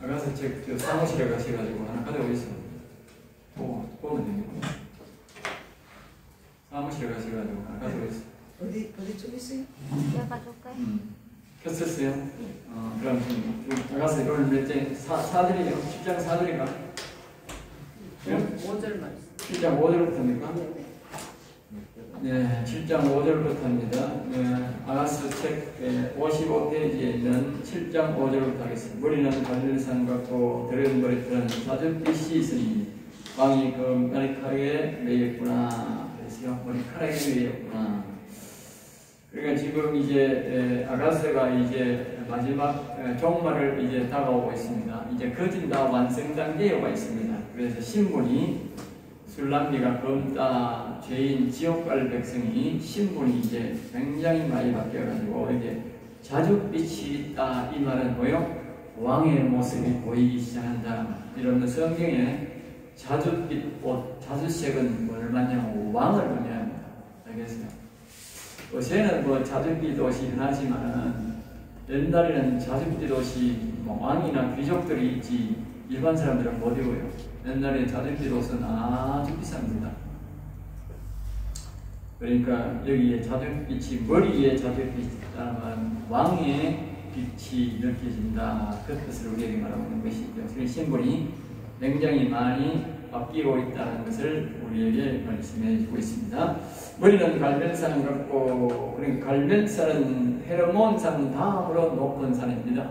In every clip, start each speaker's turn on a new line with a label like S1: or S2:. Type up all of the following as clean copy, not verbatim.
S1: 아가서 저 사무실에 가셔가지고 하나 가져오고 있어. 보면 됩니다. 사무실에 가셔가지고 하나 가져오고 있어.
S2: 어디 쪽에 있어요?
S3: 내가 가져올까요?
S1: 켰었어요? 그럼 아가서 오늘 몇째 사드리요? 10장 사드리가?
S2: 5절 말씀.
S1: 7장 5절부터입니까? 네, 7장 5절부터입니다. 네, 아가스 책 55페이지에 있는 7장 5절부터 하겠습니다. 머리는 갈멜산 같고 들은 머리털은 자줏빛이 있으니 왕이 그 머리카락에 매였구나. 그래서 머리카락에 매였구나. 그러니까 지금 이제 아가스가 이제 마지막 종말을 이제 다가오고 있습니다. 이제 거진 다 완성 단계에 와 있습니다. 그래서 신분이 술람비가 검다 죄인 지옥 갈 백성이 신분이 이제 굉장히 많이 바뀌어가지고 이제 자줏빛이 있다 이 말은 뭐요? 왕의 모습이 보이기 시작한다. 이런 성경에 자줏빛 옷, 자줏색은 얼마냐고 왕을 의미합니다. 알겠어요? 요새는 뭐 자줏빛 옷이 흔하지만 옛날에는 자줏빛 옷이 뭐 왕이나 귀족들이 있지 일반 사람들은 못 입어요. 옛날에 자줏빛 옷은 아주 비쌉니다. 그러니까 여기에 자줏빛이 머리에 자줏빛이 있다면 왕의 빛이 느껴진다. 그 뜻을 우리에게 말하고 있는 것이죠. 그래서 신분이 굉장히 많이 바뀌고 있다는 것을 우리에게 말씀해 주고 있습니다. 머리는 갈멜산 같고, 그러니까 갈멜산은 헤르몬산 다음으로 높은 산입니다.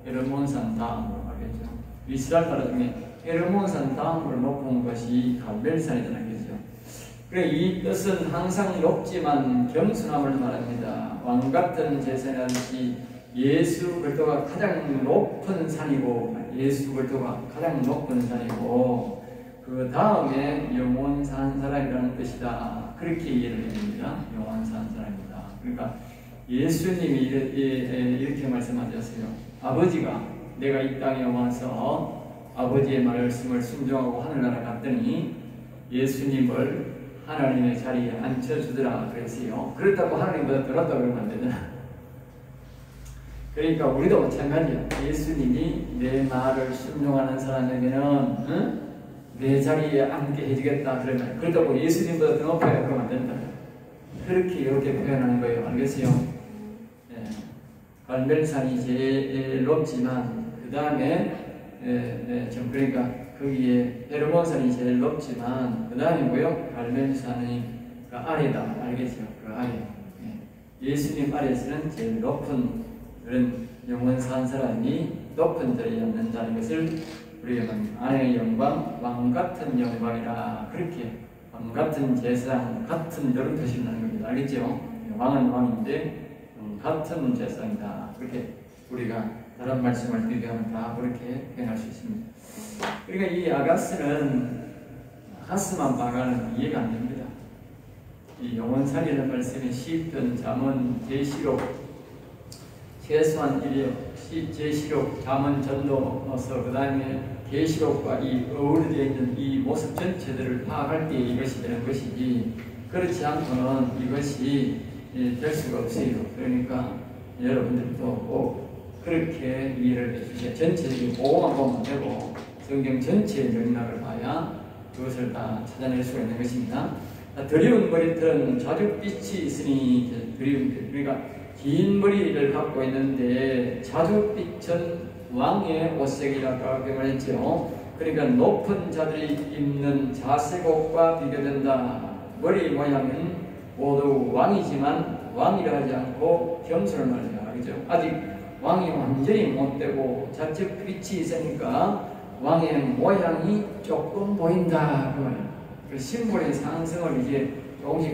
S1: 헤르몬산 다음으로 알겠죠? 이스라엘 나라 중에 헤르몬산 다음으로 높은 것이 갈멜산이라는 거죠. 그래 이 뜻은 항상 높지만 겸손함을 말합니다. 왕 같은 제사장이 예수 그리스도가 가장 높은 산이고, 예수 그리스도가 가장 높은 산이고, 그 다음에 영원 산 사람이라는 뜻이다. 그렇게 이해를 해야 됩니다. 영원 산 사람이다. 그러니까 예수님이 이렇게 말씀하셨어요. 아버지가 내가 이 땅에 와서 아버지의 말씀을 순종하고 하늘나라 갔더니 예수님을 하나님의 자리에 앉혀주더라 그랬어요. 그렇다고 하나님보다 들었다고 그러면 안 되잖아. 그러니까 우리도 마찬가지야. 예수님이 내 말을 순종하는 사람에게는 내 자리에 앉게 해주겠다 그러면, 그렇다고 예수님보다 더 높아야 그러면 안 된다. 그렇게 이렇게 표현하는 거예요. 알겠어요? 예. 갈멜산이 제일 높지만 그 다음에 그러니까 거기에 헤르몬산이 제일 높지만 그 다음에 뭐요? 갈멜산이 그 아래다. 알겠죠? 그 아래. 예. 예수님 아래에서는 제일 높은 그런 영원 산 사람이 높은 자리에 앉는다는 것을 우리가 아내의 영광, 왕 같은 영광이라, 그렇게 왕 같은 제사장 같은 이런 뜻이 나는 겁니다. 알겠죠? 왕은 왕인데 같은 제사장이다. 그렇게 우리가 다른 말씀을 비교하면 다 그렇게 표현할 수 있습니다. 그러니까 이 아가스는 아가스만 봐가는 이해가 안 됩니다. 이 영원살이라는 말씀이 시편, 잠언, 계시록, 최소한 제시록, 잠언, 전도서, 그 다음에 계시록과 이 어우러져 있는 이 모습 전체들을 파악할 때 이것이 되는 것이지, 그렇지 않고는 이것이 될 수가 없어요. 그러니까 여러분들도 꼭 그렇게 이해를 해주세요. 전체적인 보고만 보면 안 되고 성경 전체의 맥락을 봐야 그것을 다 찾아낼 수가 있는 것입니다. 드리운 머리털은 자줏빛이 있으니, 드리운, 그러니까 긴 머리를 갖고 있는데 자줏빛은 왕의 옷색이라고 말했죠. 그러니까 높은 자들이 입는 자색옷과 비교된다. 머리 모양은 모두 왕이지만 왕이라 하지 않고 겸손을 말해요. 그죠? 아직 왕이 완전히 못되고 자줏빛이 있으니까 왕의 모양이 조금 보인다. 그 신분의 상승을 이제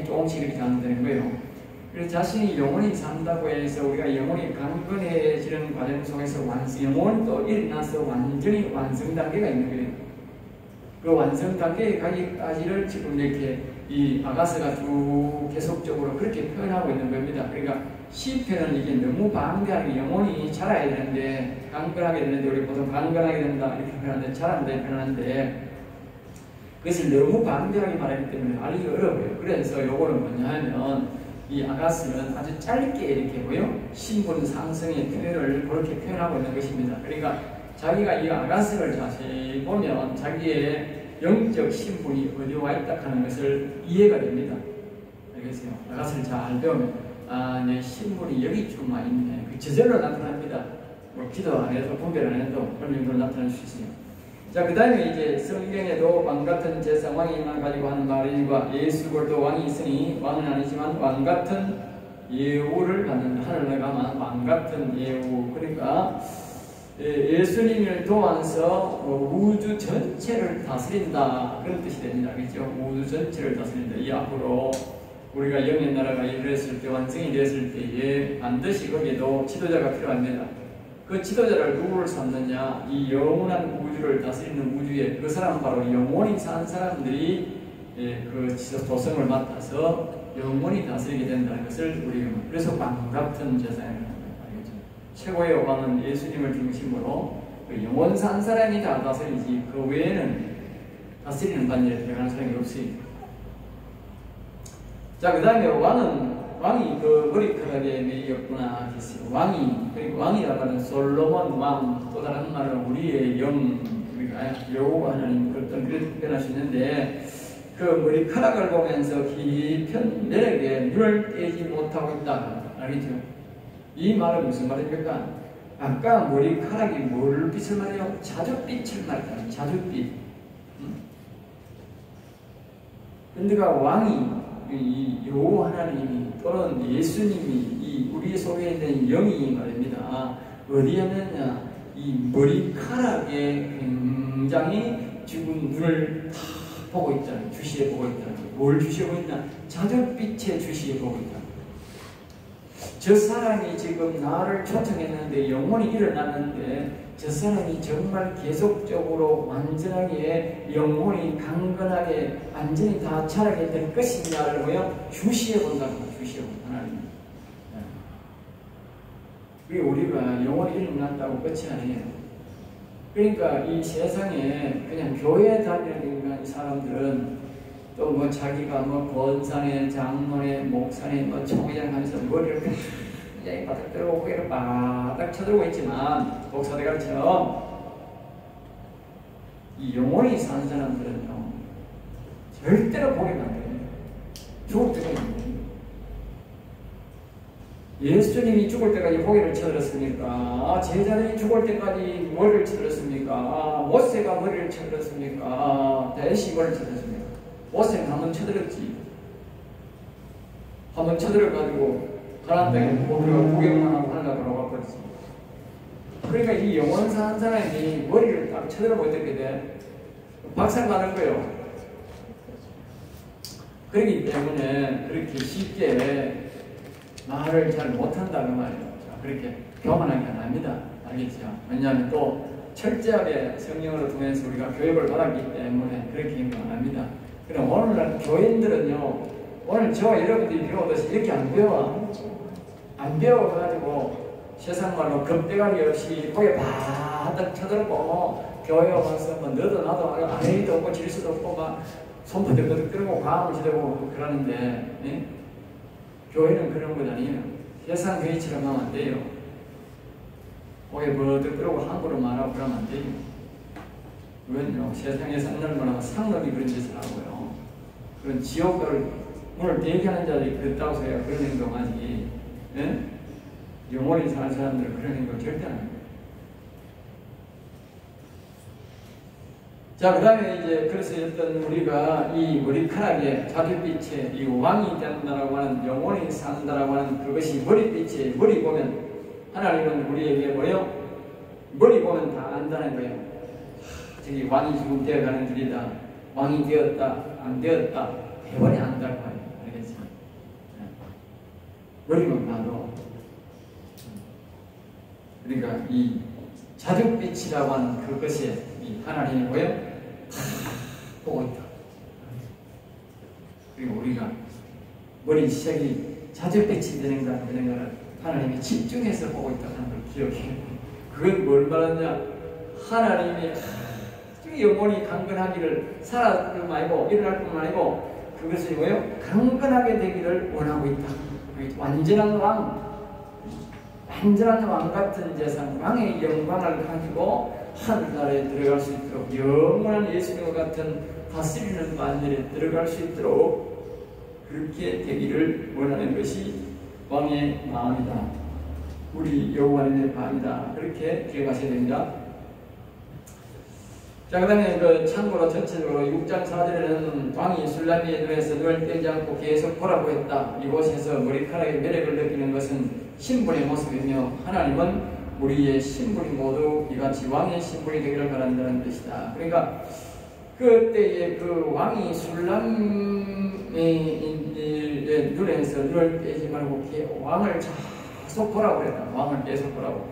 S1: 조금씩 이렇게 하면 되는 거예요. 그래서 자신이 영원히 산다고 해서 우리가 영원히 강건해지는 과정 속에서 영원히 또 일어나서 완전히 완성 단계가 있는 거예요. 그 완성 단계에 가기까지를 지금 이렇게 이 아가스가 쭉 계속적으로 그렇게 표현하고 있는 겁니다. 그러니까 시편은 이게 너무 방대하게 영원히 자라야 되는데, 강건하게 되는데, 우리 보통 강건하게 된다 이렇게 표현하는데, 자란다 이렇게 표현하는데, 그것을 너무 방대하게 말하기 때문에 알기 어려워요. 그래서 요거는 뭐냐 하면 이 아가스는 아주 짧게 이렇게 보여 신분 상승의 표현을 그렇게 표현하고 있는 것입니다. 그러니까 자기가 이 아가스를 자세히 보면 자기의 영적 신분이 어디 와 있다 하는 것을 이해가 됩니다. 알겠어요? 아가스를 잘 배우면 내 신분이 여기쯤 와 있네. 그 저절로 나타납니다. 뭐 기도 안 해도 분별 안 해도 그런 정도로 나타날 수 있어요. 자, 그 다음에 이제 성경에도 왕같은 제사 왕이만 가지고 하는 말인과 예수 그리스도 왕이 있으니 왕은 아니지만 왕같은 예우를 받는 하늘에 가면 왕같은 예우. 그러니까 예수님을 도와서 우주 전체를 다스린다 그런 뜻이 됩니다. 그렇죠? 우주 전체를 다스린다. 이 앞으로 우리가 영의 나라가 이르렀을 때 완성이 되었을 때에 반드시 거기에도 지도자가 필요합니다. 그 지도자를 누구를 삼느냐? 이 영원한 우주를 다스리는 우주에 그 사람은 바로 영원히 산 사람들이 그 도성을 맡아서 영원히 다스리게 된다는 것을 우리가 그래서 왕 같은 제사를 알겠죠? 최고의 왕은 예수님을 중심으로 그 영원 산 사람이 다 다스리지 그 외에는 다스리는 반열에 들어가는 사람이 없어요. 자, 그 다음에 왕이 그 머리카락에 매였구나 하겠어요. 그리고 왕이라고 하는 솔로몬 왕, 또 다른 말은 우리의 영, 우리가 여호와 하나님 그렇게 표현할 수 있는데 그 머리카락을 보면서 깊은 매력에 눈을 떼지 못하고 있다. 알겠죠? 이 말은 무슨 말입니까? 아까 머리카락이 뭘 빛을 말해요? 자줏빛을 말해요. 자줏빛. 그런데가 왕이 이 여호와 하나님이 또는 예수님이 이 우리 속에 있는 영이 말입니다. 어디에느냐? 이 머리카락에 굉장히 지금 눈을 다 보고 있잖아요. 주시해 보고 있잖아요. 뭘 주시해 보고 있냐? 자줏빛에 주시해 보고 있다. 저 사람이 지금 나를 초청했는데 영원히 일어났는데 저 사람이 정말 계속적으로 완전하게 영혼이 강건하게 완전히 다 자라게 될 것이냐를 보여 주시해 본다고 주시해 본다. 하나님. 그리고 우리가 영혼이 일어났다고 끝이 아니에요. 그러니까 이 세상에 그냥 교회 다니는 사람들은 또 뭐 자기가 뭐 권사네, 장로네, 목사네, 뭐 총회장 하면서 머리를 굉장히 바닥 들고 고개를 바닥 쳐들고 있지만 목사들처럼 이 영혼이 사는 사람들은요 절대로 보기만 안 돼요. 죽을 때까지 안 돼요. 예수님이 죽을 때까지 고개를 쳐들었습니까? 제자들이 죽을 때까지 머리를 쳐들었습니까? 모세가 머리를 쳐들었습니까? 대시 머리를 쳐들었습니까? 모세는 한번 쳐들었지. 한번 쳐들어가지고 가나안 땅에 우리가 구경만 하고 하려고 돌아가 버렸지. 그러니까 이 영원 사는 사람이 머리를 딱 쳐들어보고 어떻게 돼? 박살 나는 거예요. 그렇기 때문에 그렇게 쉽게 말을 잘 못한다는 말이에요. 그렇게 교만하게 안 합니다. 알겠죠? 왜냐하면 또 철저하게 성령으로 통해서 우리가 교육을 받았기 때문에 그렇게 행동 안 합니다. 그럼 오늘날 교인들은요, 오늘 저와 여러분들이 배우듯이 이렇게 안 배워. 안 배워가지고 세상 말로 겁대가리 없이 고개 바닥 쳐들고 교회 와서 뭐 너도 나도 아내도 없고 질수도 없고 막 손부터 거듭 끌고 과음을 지르고 그러는데 예? 교회는 그런 것 아니에요. 세상 교회처럼 하면 안 돼요. 고개 버득 끌고 함부로 말하고 그러면 안 돼요. 그건요 세상에 상놈을 상놈이 그런 짓을 하고요. 그런 지옥을 오늘 대기하는 자들이 그랬다고 해서 그런 행동하지. 예? 영원히 사는 사람들은 그런 행동 절대 안 합니다. 자, 그 다음에 이제 그래서 어떤 우리가 이 머리카락에 자줏빛에 이 왕이 된다라고 하는 영원히 산다라고 하는 그것이 머리빛에 머리 보면 하나님은 우리에게 뭐예요? 머리 보면 다 안다는 거예요. 저기 왕이 지금 되어가는 길이다. 왕이 되었다. 안 되었다. 대번에 안다고 해요. 알겠죠? 머리만 봐도. 그러니까 이 자줏빛이라고 하는 그것이 이 하나님이 뭐예요? 다 보고 있다. 그리고 우리가 머리 시작이 자줏빛이 되는가 되는가를 하나님이 집중해서 보고 있다는 걸 기억해요. 그건 뭘 말하냐? 하나님이 영혼이 강건하기를 살아날 뿐만 아니고 일어날 뿐만 아니고 그것이 뭐예요? 강건하게 되기를 원하고 있다. 완전한 왕, 완전한 왕 같은 재산, 왕의 영광을 가지고 하늘나라에 들어갈 수 있도록, 영원한 예수님과 같은 다스리는 만일에 들어갈 수 있도록 그렇게 되기를 원하는 것이 왕의 마음이다. 우리 여호와의 마음이다. 그렇게 기억하셔야 됩니다. 자, 그 다음에 참고로 전체적으로 6장 4절에는 왕이 술람미의 눈에서 눈을 떼지 않고 계속 보라고 했다. 이곳에서 머리카락의 매력을 느끼는 것은 신분의 모습이며 하나님은 우리의 신분이 모두 이같이 왕의 신분이 되기를 바란다는 뜻이다. 그러니까 그때의 그 왕이 술람미의 눈에서 눈을 떼지 말고 왕을 계속 보라고 그랬다. 왕을 계속 보라고.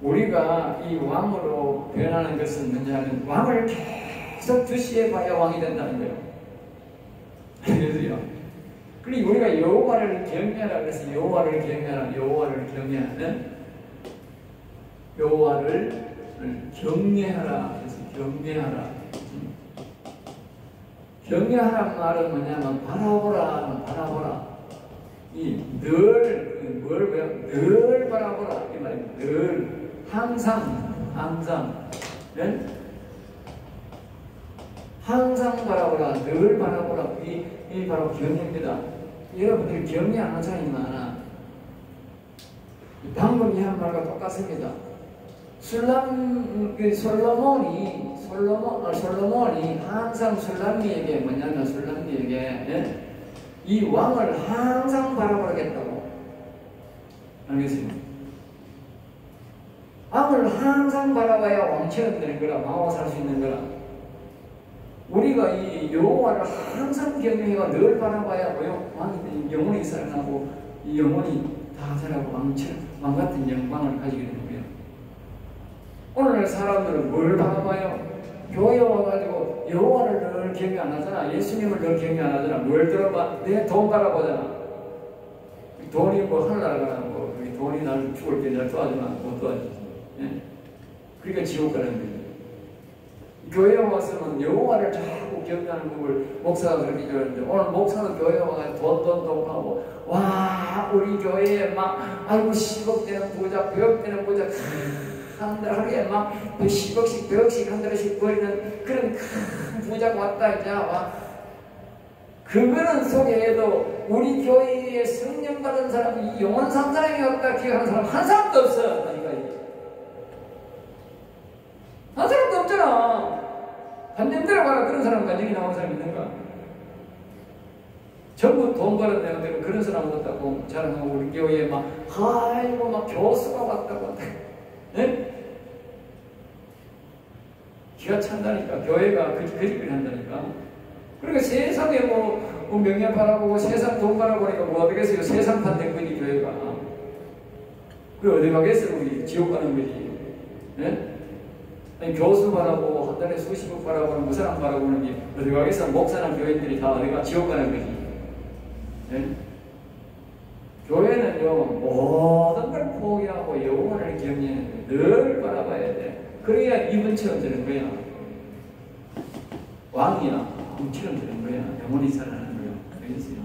S1: 우리가 이 왕으로 변하는 것은 뭐냐면 왕을 계속 주시해 봐야 왕이 된다는 거예요. 그래서요. 그리고 우리가 여호와를 경외하라 그래서 여호와를 경외하라, 여호와를 경외하라, 여호와를 경외하라 그래서 경외하라. 경외하란 말은 뭐냐면 바라보라, 바라보라. 늘 바라보라 이 말입니다. 늘 항상 네? 항상 바라보라, 늘 바라보라. 이 바로 경외입니다. 여러분들이 경외 안 하는 사람이 많아. 방금 이 한 말과 똑같습니다. 솔로몬이 항상 술람미에게 뭐냐면 술람미에게 네? 이 왕을 항상 바라보겠다고. 알겠습니까? 왕을 항상 바라봐야 왕처럼 되는 거라, 왕으로 살 수 있는 거라. 우리가 이 여호와를 항상 경외해가 늘 바라봐야 뭐요? 왕이 영원히 살아나고 이 영원히 다 살아고 왕 같은 영광을 가지게 되는 거예요. 오늘날 사람들은 뭘 바라봐요? 교회 와가지고 여호와를 늘 경외 안 하잖아. 예수님을 늘 경외 안 하잖아. 뭘 들어봐? 내 돈 바라보잖아. 돈이 뭐 하늘나라가 뭐 돈이 나를 죽을 때 날 도와주나 못 도와주지. 예? 그러니까 지옥 가는 거예요. 교회에 와서는 여호와를 자꾸 경외하는 법을 목사가 그렇게 그러는데 오늘 목사도 교회에 와서 돈 하고 와 우리 교회에 막 아이고 10억 되는 부자 100억 되는 부자 한 달 하루에 막 10억씩 100억씩 한 달씩 버리는 그런 큰 부자가 왔다 이제 와. 그거는 소개해도 우리 교회에 성령 받은 사람이 영원 산 사람이 왔다 기억하는 사람 한 사람도 없어. 한 사람도 없잖아. 한년 들어봐라. 그런 사람 간증이 나온 사람 있는가? 전부 돈 벌었네요. 내가 그런 사람 왔다고 자랑하고 우리 교회에 막 아이고 막 교수가 왔다고 네? 기가 찬다니까. 교회가 그 짓을 한다니까. 그러니까 세상에 뭐 명예 바라보고 세상 돈 바라보니까 뭐 어디겠어요. 세상 판된 거지 교회가. 그 어디 가겠어요. 우리 지옥 가는 거지. 네? 아니, 교수 바라보고 한 달에 수십억 바라보는 그 사람 바라보는 게 어디 가겠어. 목사나 교인들이 다 어디가 지옥 가는 거지. 네? 교회는요 모든 걸 포기하고 영혼을 경외하는 늘 바라봐야 돼. 그래야 이분처럼 되는 거야. 왕이야 왕처럼 되는 거야. 영혼이 살아나는 거야. 알겠어요?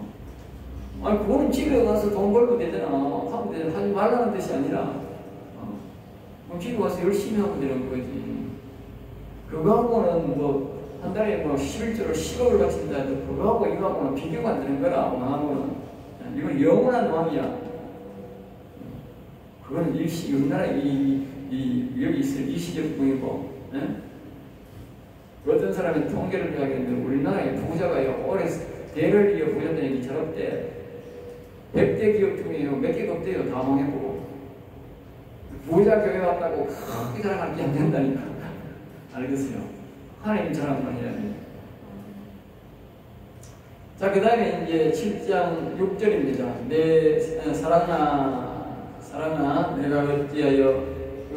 S1: 아니 그거는 집에 가서 돈 벌고 되잖아. 하면 되잖아. 하지 말라는 뜻이 아니라 집에 가서 열심히 하면 되는 거지. 그거하고는 뭐 한 달에 뭐 11조를 10억을 바친다 해도 그거하고 이거하고는 비교가 안 되는 거라. 왕하고는 이건 영원한 왕이야. 그건 우리나라 여기 있을 일시적뿐이고, 어떤 사람이 통계를 이야기했는데 우리나라의 부자가요 올해 대를 이어 부자된 얘기 잘없대. 100대 기업 중에요 몇 개가 없대요. 다 망했고 부자 교회 왔다고 크게 자랑하는 게 안 된다니까. 알겠어요? 하나님 자랑만 해야 돼. 자, 그 다음에 이제 7장 6절입니다. 내 사랑아 내가 어찌하여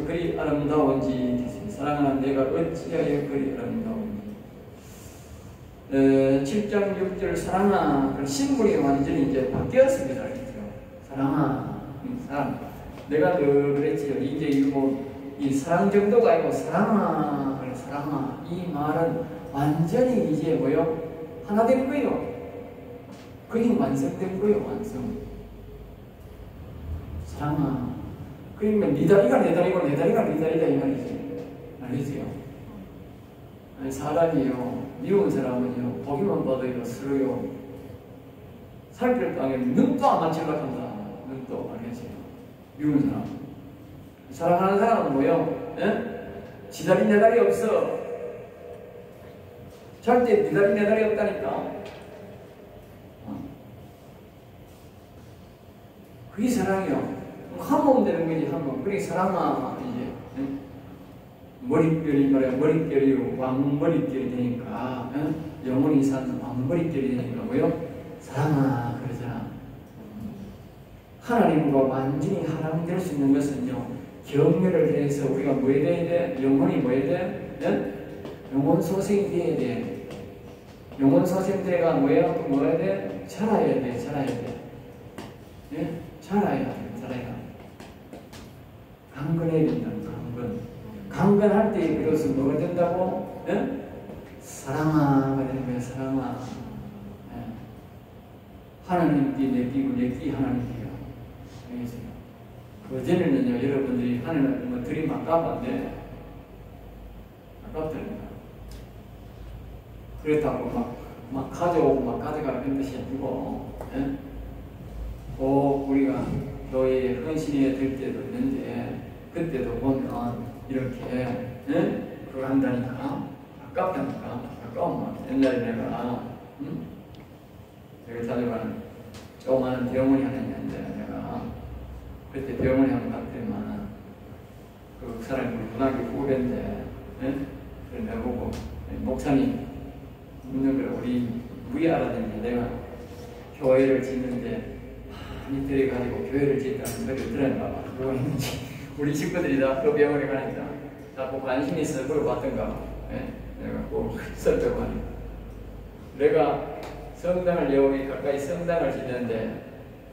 S1: 그리 아름다운지. 사랑아 내가 어찌하여 그리 아름다운지. 7장 6절 사랑아 그 신분이 완전히 이제 바뀌었습니다. 사랑아 사랑. 내가 늘 그랬지요. 이제 이 사랑 정도가 아니고 사랑아 이 말은 완전히 이제 뭐요? 하나 된 거예요. 그게 완성된 거예요. 완성. 사랑아. 그러면 네 다리가 내 다리고 내 다리가 네 다리다 이 말이지. 알겠지요? 아니 사람이요, 미운 사람은요 보기만 봐도요 서로요 살필 땅에 눈도 안 맞추려고 한다. 눈도. 알겠지요? 미운 사람. 사랑하는 사람은 뭐요? 예? 지 다리 내 다리 없어. 절대 네 다리 내 다리 없다니까. 그게 사랑이요. 한 몸 되는 거지, 한 몸. 그러니까 사랑아, 이제, 응? 머릿결이 말이야, 머릿결이 왕머릿결이 되니까, 응? 영혼이 산 왕머릿결이 되니까, 뭐요? 사랑아, 그러잖아. 하나님과 완전히 하나님 될 수 있는 것은요, 경멸을 해서 우리가 뭐 해야 돼? 영혼이 뭐 해야 돼? 응? 영혼 소생이 돼야 돼. 영혼 소생대가 뭐야? 뭐 해야 돼? 자라야 돼, 자라야 돼. 예? 자라야 돼, 자라야. 강건해야 된다, 강건. 강건할 때 비로소 뭐가 된다고? 예? 사랑아가 되는 거야, 사랑아. 예. 하나님께 내끼고 내끼 하나님께요. 알겠어요? 그전에는요, 여러분들이 하나님 뭐 드림 아깝한데, 아깝더랍니다. 그렇다고 막 가져오고 막 가져가라 그런 뜻이 아니고, 예? 우리가 교회에 헌신해야 될 때도 있는데, 그때도 보면 이렇게, 예? 그걸 한다니까. 아깝다니까. 아까운 말. 옛날에 내가, 여기 자주가는 조그마한 병원이 하나 있는데, 내가 그때 병원에 한번 갔더니만, 그 사람이 우리 고등학교 후배인데, 예? 그래 내보고, 목사님, 묻는 걸 우리 무이 알아듣니 내가 교회를 짓는데, 많이 들여가지고 교회를 짓다는 소리를 들었나 봐. 그거 있는지. 우리 식구들이 다 그 병원에 가니까 자꾸 관심이 있어 물어봤던가 봐. 예? 내가 꼭 설득하니. 내가 성당을 여기 가까이 성당을 짓는데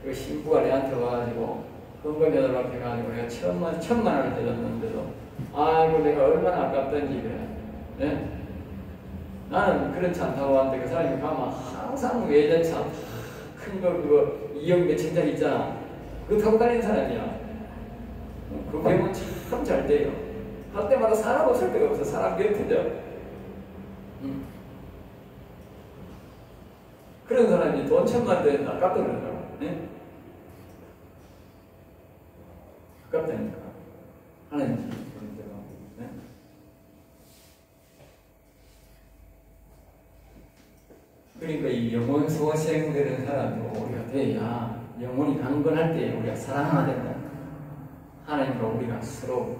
S1: 그 신부가 내한테 와가지고 헌금해달라고 앞에 가지고 내가 천만 원을 대줬는데도 아이고 내가 얼마나 아깝던지 그래. 예? 나는 그런 차 타고 왔는데 그 사람이 가면 항상 외제차 큰 거 그거 2억 몇천 짜리 있잖아. 그거 타고 다니는 사람이야. 그 병원 참 잘 돼요. 갈 때마다 사람 없을 데가 없어. 사람 곁에죠. 그런 사람이 돈 1,000만 되는데 아깝다 그러더라고. 네? 아깝다니까. 하나님 그런 대로. 네? 그러니까 이 영혼 소생되는 사람도 우리가 돼야 영혼이 강건할 때 우리가 사랑하야 된다. 하나님과 우리가 서로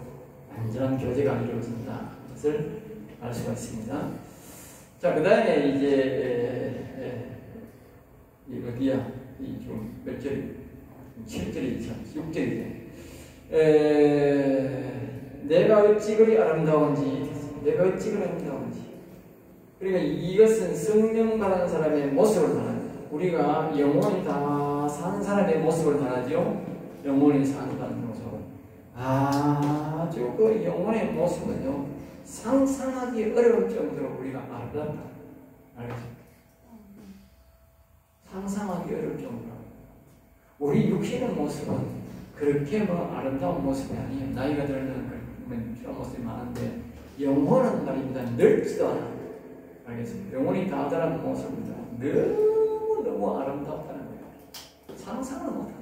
S1: 완전한 교제가 이루어진다. 그것을 알 수가 있습니다. 자, 그 다음에 이제 어디야? 이 좀 몇 절이? 7절이죠. 6절이죠. 내가 어찌 그리 아름다운지, 내가 어찌 그리 아름다운지. 그러니까 이것은 성령 받은 사람의 모습을 말하죠. 우리가 영혼이 다 산 사람의 모습을 말하죠. 영혼이 산다는 모습. 아주 그 영혼의 모습은요, 상상하기 어려울 정도로 우리가 아름답다. 알겠죠? 상상하기 어려울 정도로. 우리 육신의 모습은 그렇게 뭐 아름다운 모습이 아니에요. 나이가 들면 그런 모습이 많은데, 영혼은 말입니다. 늙지도 않아. 알겠습니다. 영혼이 다다란 모습입니다. 너무 아름답다는 거예요. 상상을 못한다.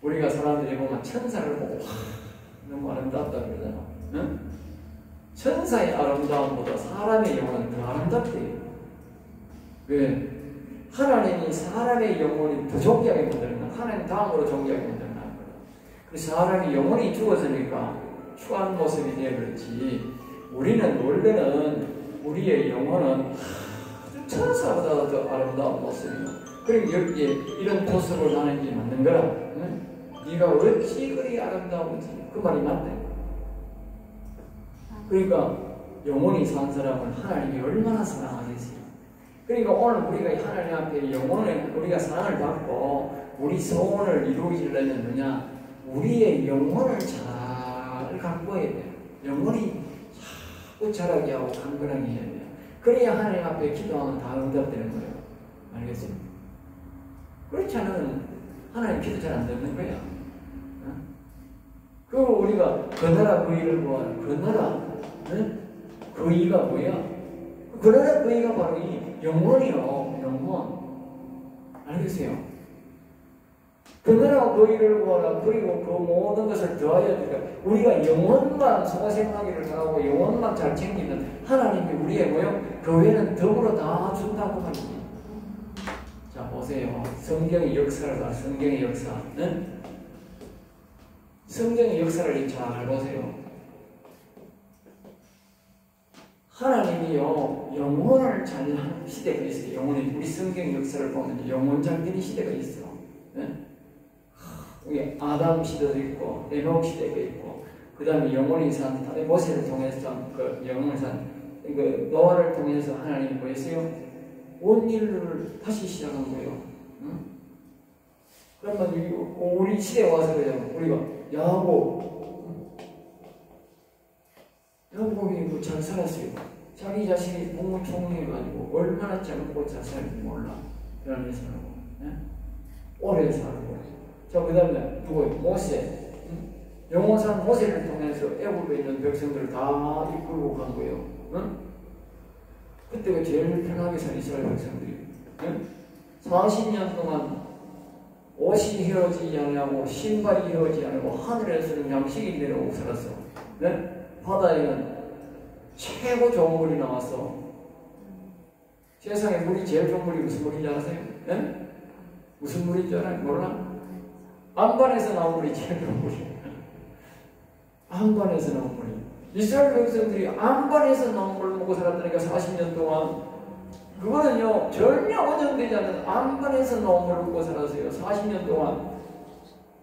S1: 우리가 사람들이 보면 천사를 보고 너무 아름답다 그러잖아. 응? 천사의 아름다움보다 사람의 영혼은 더 아름답대요. 왜? 하나님이 사람의 영혼이 더 존귀하게 만들었나? 하나님 다음으로 존귀하게 만들었나? 그래서 사람이 영혼이 죽어지니까 추한 모습이 되어버렸지. 우리는 원래는 우리의 영혼은 천사보다 더 아름다운 모습이고, 그리고 여기에 이런 모습을 나는 게 맞는 거라. 응? 네가 어찌 그리 아름다운지. 그 말이 맞네. 그러니까 영혼이 산 사람은 하나님이 얼마나 사랑하겠어요. 그러니까 오늘 우리가 하나님 앞에 영혼을 우리가 사랑을 받고 우리 소원을 이루어지려면 뭐냐, 우리의 영혼을 잘 갖고 해야 돼요. 영혼이 자꾸 자라게 하고 강건하게 해야 돼요. 그래야 하나님 앞에 기도하면 다 응답되는 거예요. 알겠습니까? 그렇지 않으면 하나님 기도 잘 안 듣는 거야. 그리고 우리가 그 나라 그 일을 구하라. 그 나라 그 이가 뭐야? 그 나라 그 이가 바로 이 영혼이요. 영혼. 알겠어요? 그 나라 그 일을 구하라. 그리고 그 모든 것을 더하여 주라. 우리가 영혼만 소생하기를 바라고 영혼만 잘 챙기면 하나님이 우리의 뭐요? 그 외에는 덕으로 다 준다고 말이지. 자 보세요. 성경의 역사를 봐. 성경의 역사. 성경의 역사를 잘 보세요. 하나님이요 영혼을 잘하는 시대가 있어요. 영혼이 우리 성경 역사를 보면 영혼 잘 되는 시대가 있어. 우리 아담 시대도 있고 에녹 시대가 있고 그 다음에 영혼이 산 모세를 통해서 그 영혼을 산 그 노아를 통해서 하나님이 뭐 했어요? 온 인류를 다시 시작한 거예요. 그러면 우리 시대에 와서 그래요. 우리가 야곱이 잘 살았어요. 자기 자신이 국무총리해가지고 얼마나 젊고 잘 살는지 몰라. 그런 일 살고 오래 살고. 자, 그 다음에 누구예요? 모세. 영원산 모세를 통해서 애굽에 있는 백성들을 다 이끌고 간 거예요. 그때가 제일 편하게 산 이스라엘 백성들이. 40년 동안 옷이 헤어지지 않고 신발이 헤어지지 않고 하늘에서는 양식이 내려오고 살았어. 바다에는 최고 좋은 물이 나왔어. 세상에 물이 제일 좋은 물이 무슨 물인지 아세요? 무슨 물인 줄 알아요? 몰라? 안반에서 나온 물이 제일 좋은 물이에요. 안반에서 나온 물이. 이스라엘 백성들이 안반에서 나온 물 먹고 살았다니까 40년 동안. 그거는요 전혀 원정되지 않는 안반에서 나온 물을 먹고 살았어요. 40년 동안.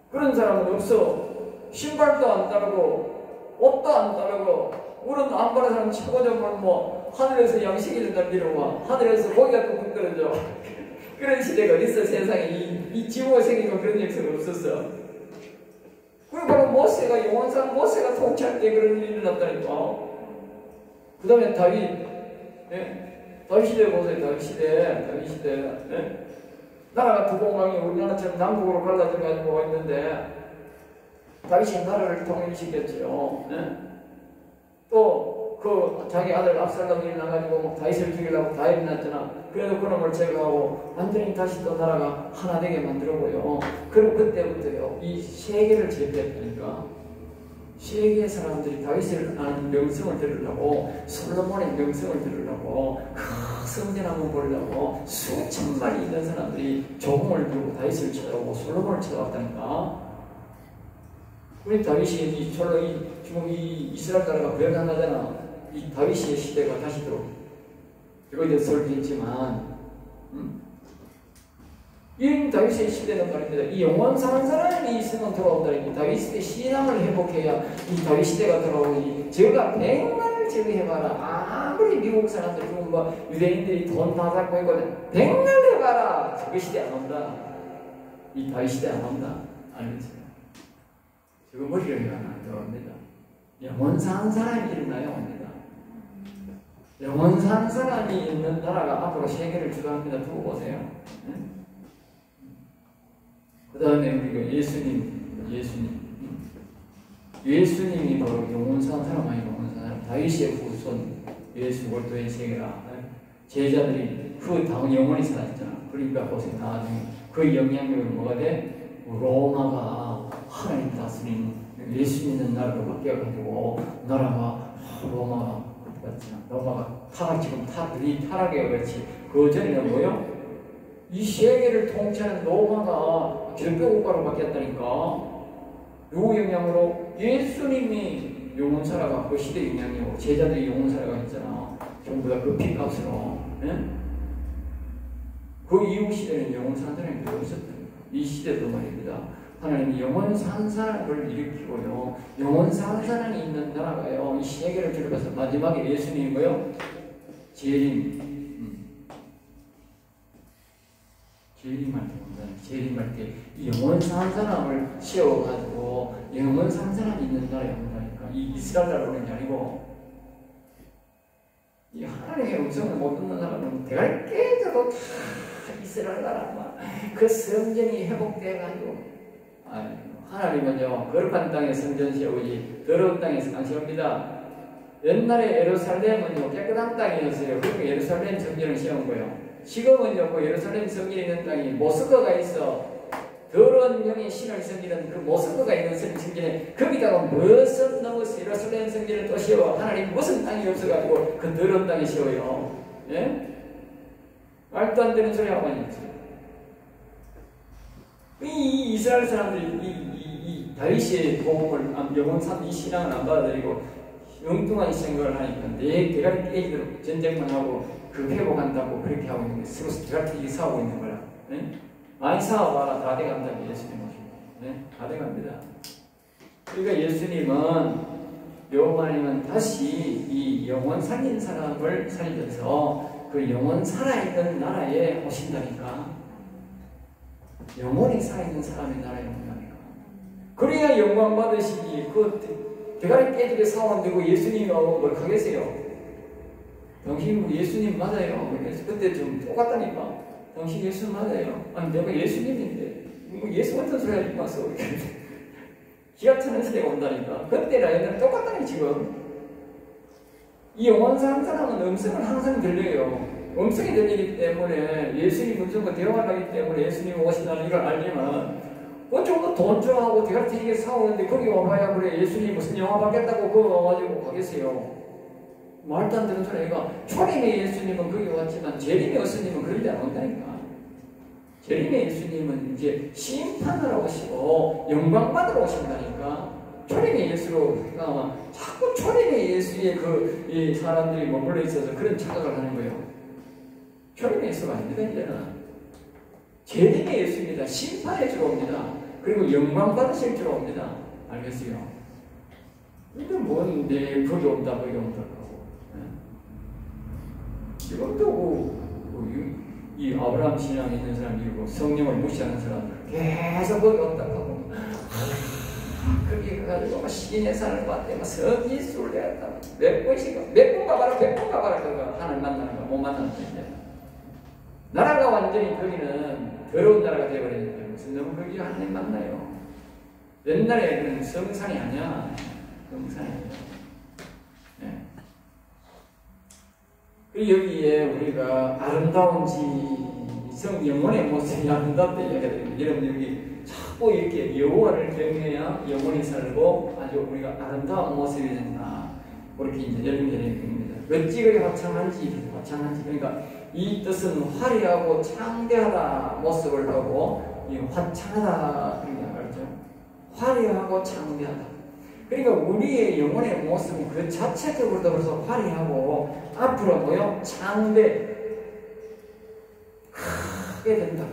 S1: 그런 사람은 없어. 신발도 안 따르고 옷도 안 따르고 물은 안반에서 사람 최고 좋은 물 뭐 하늘에서 양식이 된다 미루고 하늘에서 고기가 뚝뚝 떨어져. 그런 시대가 어딨어. 세상에 이 지구가 생기고 그런 역사가 없었어. 그리고 바로 모세가 영원상 모세가 통치할 때 그런 일이 일어났다니까. 그 다음에 다윗 시대 보세요. 다윗 시대 나라가 두 공강이 우리나라처럼 남북으로 갈라져가지고 있는데 다윗이 나라를 통일시켰죠. 또 그 자기 아들 압살롬이 일어나가지고 막 다윗을 죽이려고 다 일어났잖아. 그래도 그놈을 제거하고 완전히 다시 또 나라가 하나 되게 만들었고요. 그리고 그때부터요 이 세계를 제패했다니까. 세계 사람들이 다윗을 아는 명성을 들으려고 솔로몬의 명성을 들으려고 그 성전 한번 보려고 수천 마리 있는 사람들이 조공을 들고 다윗을 찾아오고 솔로몬을 찾아왔다니까. 우리 다윗이 지금 이 이스라엘 나라가 부여간다잖아. 이 다윗의 시대가 다시 이거 설계했지만 이 다윗의 시대는 말입니다. 이 영원 사는 사람이 있으면 돌아온다니. 다윗의 신앙을 회복해야 이 다윗 시대가 돌아오니. 제가 백날 제거해봐라. 아무리 미국 사람들 지금 뭐 유대인들이 돈 다 잡고 있거든. 백날 해봐라. 그 시대 안 온다. 이 다윗 시대 안 온다. 알겠어요? 지금 머리를 해야 안 들어옵니다. 영원 사는 사람이 일어나야 옵니다. 영원 사는 사람이 있는 나라가 앞으로 세계를 주도합니다. 두고 보세요. 그 다음에 우리가 예수님이 바로 영원 사는 사람 아니고 영원 사는 사람. 다윗의 후손 예수 그리스도의 세계라. 제자들이 그 다음 영원히 살았잖아. 그러니까 보세요. 나중에 그 영향력은 뭐가 돼? 로마가 하나님 다스리는 예수 믿는 나라로 바뀌어가지고 나라가 로마가 지금 타락에 그렇지. 그 전에는 뭐요? 이 세계를 통치하는 로마가 기독교국가로 바뀌었다니까. 누구 영향으로? 예수님이 영혼 살아가 그 시대 영향이고 제자들이 영혼 살아가 있잖아. 전부 다 그 피값으로. 그 이후 시대는 영혼 사는 사람이 별로 없었다니까. 이 시대도 말입니다. 하나님이 영원 사는 사람을 일으키고요. 영원 사는 사람이 있는 나라가요. 이 세계를 들어가서 마지막에 예수님이고요. 재림할 때 이 영원 사는 사람을 세워가지고 영원 사는 사람이 있는 나라에 온다니까. 이 이스라엘 나라 오는 게 아니고 이 하나님의 음성을 못 듣는 사람은 대가리 깨져도 다 이스라엘 나라 그 성전이 회복돼가지고 하나님은요 거룩한 땅에 성전 세우지 더러운 땅에서 안 세웁니다. 옛날에 예루살렘은요 깨끗한 땅이었어요. 그리고 예루살렘 성전을 세운 거예요. 지금은요 그 예루살렘 성전이 있는 땅이 모스크가 있어. 더러운 영의 신을 섬기는 그 모스크가 있는 성전에 거기다가 무슨 넘어서 예루살렘 성전을 또 세워. 하나님 무슨 땅이 없어가지고 그 더러운 땅에 세워요. 예? 말도 안 되는 소리 하고 있지. 이 이스라엘 사람들이 이 다윗의 복음을 영원삼 이 신앙을 안 받아들이고 엉뚱한 생각을 하니까 내 대가리 깨지도록 전쟁만 하고 그 회복한다고 그렇게 하고 있는 게 서로 대가리 싸우고 있는 거야. 네? 많이 싸워봐라. 다 돼간다. 예수님 오시고. 네? 다 돼갑니다. 그러니까 예수님은 여호와님은 다시 이 영원 살린 사람을 살려서 그 영원 살아있는 나라에 오신다니까. 영원히 살아있는 사람의 나라에 온다니까. 그래야 영광 받으시기. 그 대가리 깨지게 사원되고 예수님이 오고 뭘 하겠어요? 당신 예수님 맞아요. 그때 좀 똑같다니까. 당신 예수 맞아요. 아니 내가 예수님인데 뭐 예수 같은 소리 하지 마서 기가 차는 시대가 온다니까. 그때랑 옛날 똑같다니 지금. 이 영원한 사람은 음성을 항상 들려요. 음성이 들리기 때문에 예수님 음성과 대화를 하기 때문에 예수님 오신다는 이걸 알지만 어쩌고 돈 줘하고 대가리 튀기게 사오는데 거기 와봐야 그래 예수님 무슨 영화 받겠다고 그거 와가지고 가겠어요. 말도 안 되는 소리가. 초림의 예수님은 거기 왔지만 재림의 예수님은 그런 데 안 온다니까. 재림의 예수님은 이제 심판을 오시고 영광 받으러 오신다니까. 초림의 예수로 그러니까 자꾸 초림의 예수의 이 사람들이 머물러 있어서 그런 착각을 하는 거예요. 초림의 예수가 아닙니다. 이제는 재림의 예수입니다. 심판해 주러 옵니다. 그리고 영광 받으실 줄 옵니다. 알겠어요? 이게 뭔데 거기 온다 거기 온다 하고. 지금도 이 아브라함 신앙에 있는 사람들이고 성령을 무시하는 사람들 계속 거기 온다 하고 거기 가가지고 시인의 산을 봤대 성지수를 내었다. 몇 번 가봐라 그거 하나님 만나는 거 못 만나는 거인데 나라가 완전히 거기는 더러운 나라가 되어버리니까 무슨 너무 거기 하나님 만나요. 옛날에는 성산이 아니야. 성산이 아니야. 네. 여기에 우리가 아름다운 성 영혼의 모습이 아름답다 이야기합니다. 여러분 여기 자꾸 이렇게 여호와를 경외해야 영혼이 살고 아주 우리가 아름다운 모습이 된다. 그렇게 이제 여러분들의 얘기입니다. 어찌 그리 화창한지 그러니까 이 뜻은 화려하고 창대하다 모습을 하고 이 화창하다 그런 게 알죠. 화려하고 창대하다. 그러니까 우리의 영혼의 모습은 그 자체적으로도 그래서 화려하고 앞으로 뭐요? 창대 크게 된다.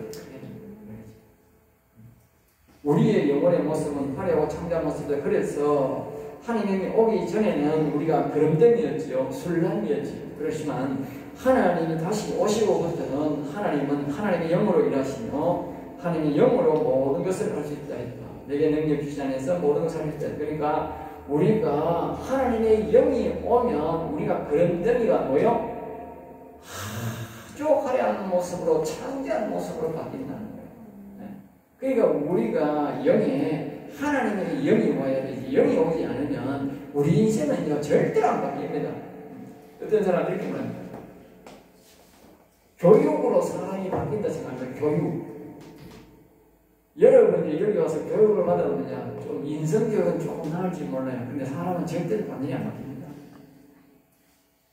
S1: 우리의 영혼의 모습은 화려하고 창대한 모습이다. 그래서 하나님이 오기 전에는 우리가 그름덩이였지요. 술람이었지요. 그렇지만 하나님이 다시 오시고부터는 하나님은 하나님의 영으로 일하시며 하나님의 영으로 모든 것을 할 수 있다 했다. 내게 능력 주시 안에서 모든 것을 할 수 있다. 그러니까 우리가 하나님의 영이 오면 우리가 그름덩이가 뭐요? 아주 화려한 모습으로 창대한 모습으로 바뀐다는 거예요. 네. 그러니까 우리가 영에 하나님의 영이 와야 되지. 영이 오지 않으면 우리 인생은 절대로 안 바뀝니다. 어떤 사람들이 이렇게 말합니다. 교육으로 사람이 바뀐다 생각합니다. 교육. 여러분이 여기 와서 교육을 받아보냐, 좀 인성교육은 조금 나을지 몰라요. 근데 사람은 절대로 완전히 안 바뀝니다.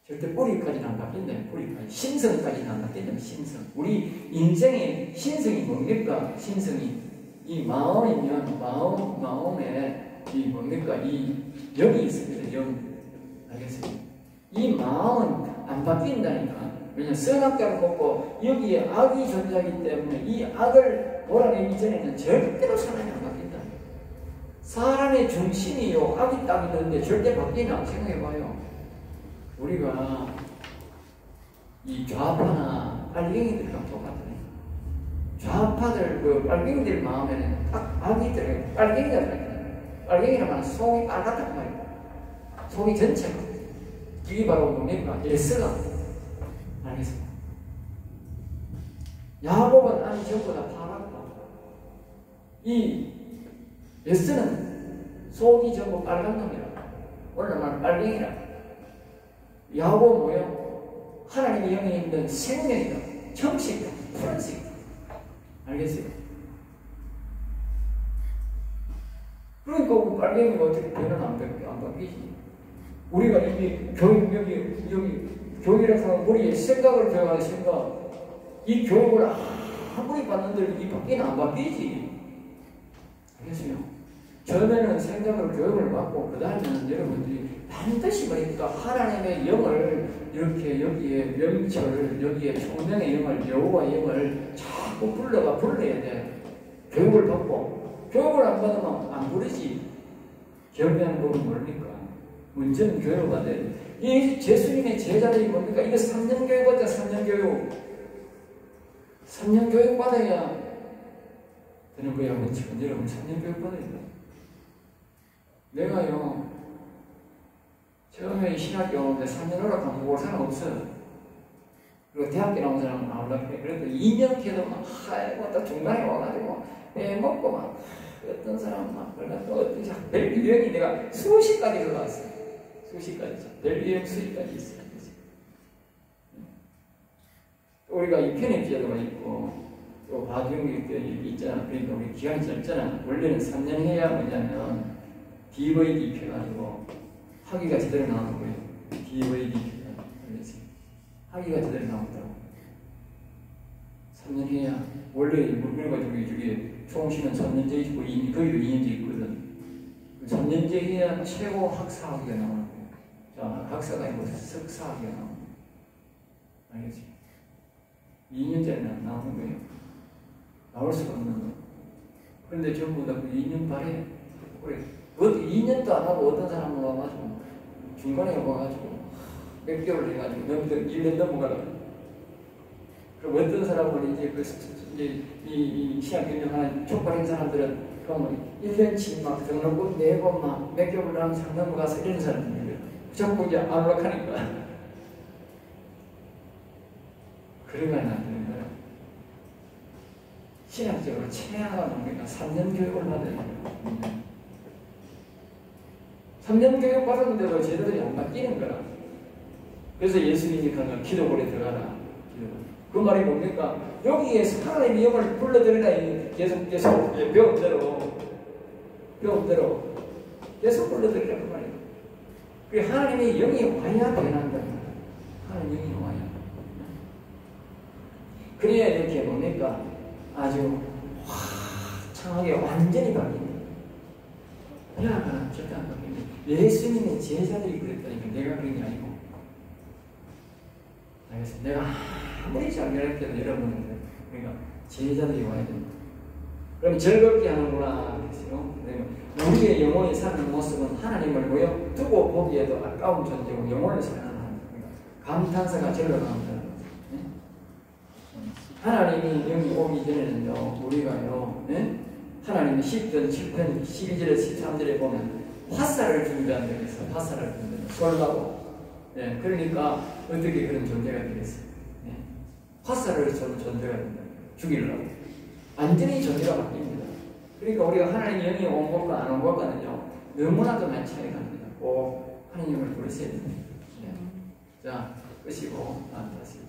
S1: 절대 뿌리까지는 안 바뀐다. 뿌리까지. 신성까지는 안 바뀐다. 신성. 우리 인생의 신성이 뭡니까? 신성이. 이 마음이면 마음에 이 뭡니까? 이 영이 있습니다. 영. 알겠습니까? 이 마음은 안 바뀐다니까. 왜냐하면 선악과를 먹고 여기에 악이 존재하기 때문에 이 악을 몰아내기 전에는 절대로 사람이 안 바뀐다. 사람의 중심이요 악이 딱 있는데 절대 바뀌나 생각해봐요. 우리가 이 좌파나 빨갱이들이랑 똑같아요. 좌파들 그 빨갱이들 마음에는 딱 악이 들어요. 빨갱이가 들어요. 빨갱이란 말은 속이 빨갛단 말이에요. 속이 전체가. 이게 바로 뭡니까? 에스가. 알겠습니다. 야곱은 안이 전부 다 파랗고, 이 에스는 속이 전부 빨간 놈이라. 오늘 말 빨갱이라. 야곱은 뭐예요? 하나님의 영에 있는 생명이다. 정식이다. 푸른색이다. 알겠어요? 그러니까 빨갱이가 어떻게 변은 안 바뀌지? 우리가 이미 여기 교육이라고 하면 우리의 생각을 교육하는 생각, 이 교육을 아무리 받는들 이 바뀌는 안 바뀌지. 알겠어요? 처음에는 생각을 교육을 받고 그 다음에는 여러분들이 반드시 말입니다. 하나님의 영을 이렇게 여기에 명철, 여기에 총명의 영을, 여호와의 영을 자꾸 불러야 돼. 교육을 받고, 교육을 안 받으면 안 부르지. 경배하는 법은 뭡니까? 문제는 교육을 받아야 돼. 이 예수님의 제자들이 뭡니까? 이거 3년 교육 받자. 3년 교육. 3년 교육 받아야 되는 거야. 원칙은 여러분 3년 교육 받아야 돼. 내가요, 처음에 신학교 오는데 3년 허락하면 올 사람 없어. 그리고 대학교 나온 사람은 나오려고 해. 그래도 2년 걔도 막, 아이고, 또 중간에 와가지고, 먹고 막, 어떤 사람은 막, 또 어떤 사람, 별 유형이 내가 수십 가지 들어갔어. 수십 가지. 별 유형 수십까지 있어. 우리가 이 편입제도가 있고, 또 과정이 있잖아. 그러니까 우리 기간이 짧잖아. 원래는 3년 해야 뭐냐면, DVD 펴가지고 학위가 제대로 나오는 거예요. DVD 펴가. 학위가 제대로 나온다고. 3년 해야. 원래 우리가 저기 총시는 3년제 있고 거기도 2년제 있거든. 3년제 해야 최고 학사 학위가 나오는 거예요. 자, 학사가 아니고 석사 학위가 나오는 거예요. 알겠지? 2년제는 나오는 거예요. 나올 수가 없는 거예요. 그런데 전부 다 그 2년 발에 그래. 그것도 2년도 안 하고 어떤 사람은 와가지고 중간에 와가지고 몇 개월 해가지고 1년 넘어가라고. 그럼 어떤 사람은 이제 이 시험 경영하는 촉발인 사람들은 그러면 1년치 막 등록금 내고 막 몇 개월 하면 상 넘어가서 이런 사람들이에요. 자꾸 이제 안 올라가니까. 그러면 안 되는 거야. 신학적으로 최하가 뭡니까? 3년 교육을 받아야 돼요. 3년 교육 받았는데도 제자들이 안 바뀌는 거라. 그래서 예수님이 가면 기도골에 들어가라. 그 말이 뭡니까? 여기에서 하나님의 영을 불러들이라. 계속 배움대로 계속 불러들이라 그 말이에요. 그 하나님의 영이 와야 변한다. 하나님의 영이 와야. 그래야 이렇게 뭡니까? 아주 화창하게 완전히 바뀝니다. 야, 절대 안 바뀝니다. 예수님의 제자들이 그랬다니까 내가 그런 게 아니고. 알겠습니다. 내가 아무리 장렬할 때도 여러분은 그러니까 제자들이 와야 됩니다. 그럼 즐겁게 하는구나. 우리의 영혼이 사는 모습은 하나님을 보여 두고 보기에도 아까운 존재고 영혼을 사랑하는 그러니까 감탄사가 절로 나온다는 거죠. 하나님이 영이 오기 전에는요, 우리가요, 하나님이 10편, 7편, 12절에 13절에 보면 화살을 준비한다고 해서 화살을 준비한다. 솔라고. 예, 그러니까 어떻게 그런 존재가 되겠어요? 예? 화살을 쏘는 존재가 된다. 죽이려고. 완전히 존재가 바뀝니다. 그러니까 우리가 하나님 영이 온 것과 안 온 것과는요, 너무나도 많이 차이가 납니다. 꼭 하나님을 부르셔야 됩니다. 예. 자, 끄시고 다시.